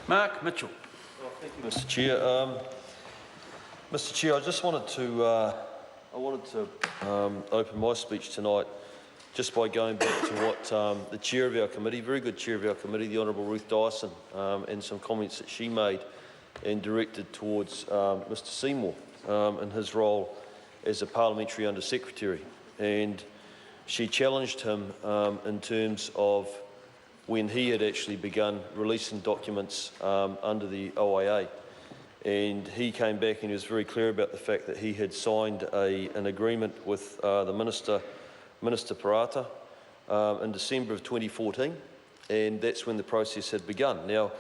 Mark Mitchell. Thank you, Mr. Chair. Mr. Chair, I just wanted to open my speech tonight just by going back to what the chair of our committee, very good chair of our committee, the Honourable Ruth Dyson, and some comments that she made and directed towards Mr. Seymour in his role as a parliamentary Under-Secretary. And she challenged him in terms of when he had actually begun releasing documents under the OIA. And he came back and he was very clear about the fact that he had signed an agreement with the Minister Parata in December of 2014, and that's when the process had begun. Now,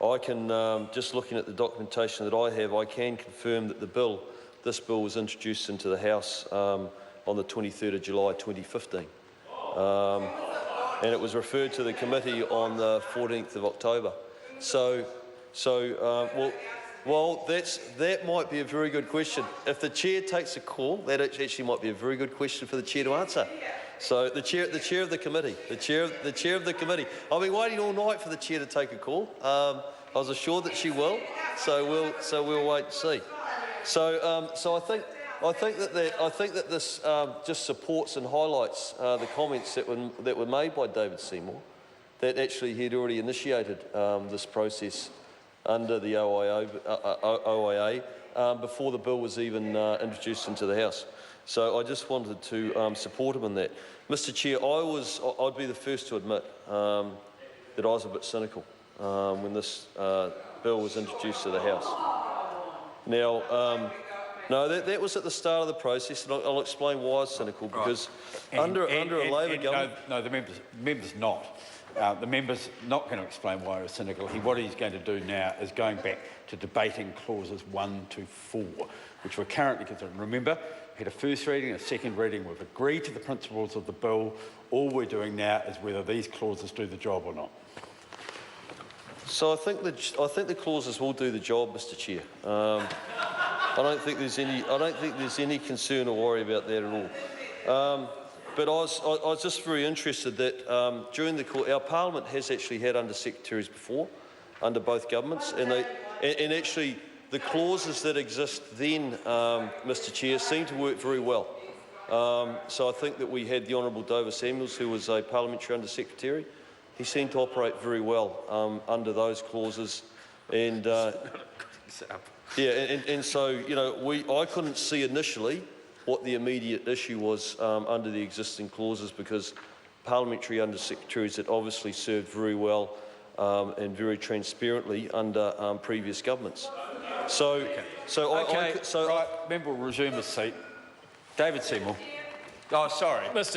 I can, just looking at the documentation that I have, I can confirm that this bill was introduced into the House on the 23rd of July 2015. And it was referred to the committee on the 14th of October. Well, that might be a very good question. If the chair takes a call, that actually might be a very good question for the chair to answer. So the chair of the committee, the chair of the committee. I've been waiting all night for the chair to take a call. I was assured that she will. So we'll wait and see. So I think that this just supports and highlights the comments that were made by David Seymour, that actually he'd already initiated this process under the OIA before the bill was even introduced into the House. So I just wanted to support him in that. Mr. Chair, I'd be the first to admit that I was a bit cynical when this bill was introduced to the House. Now, no, that was at the start of the process, and I'll explain why I was cynical, because under a Labor government... No, the member's not. The member's not going to explain why he was cynical. What he's going to do now is going back to debating clauses 1 to 4, which we're currently considering. Remember, we had a first reading, a second reading. We've agreed to the principles of the bill. All we're doing now is whether these clauses do the job or not. So I think the clauses will do the job, Mr. Chair. I don't think there's any concern or worry about that at all. But I was just very interested that during the course, our Parliament has actually had Under-Secretaries before, under both governments, and actually the clauses that exist then, Mr. Chair, seem to work very well. So I think that we had the Honourable Dover Samuels, who was a parliamentary Under-Secretary. He seemed to operate very well under those clauses, and and so I couldn't see initially what the immediate issue was under the existing clauses, because parliamentary Under-Secretaries had obviously served very well and very transparently under previous governments. Right, member will resume his seat. David Seymour. Oh, sorry. Mr.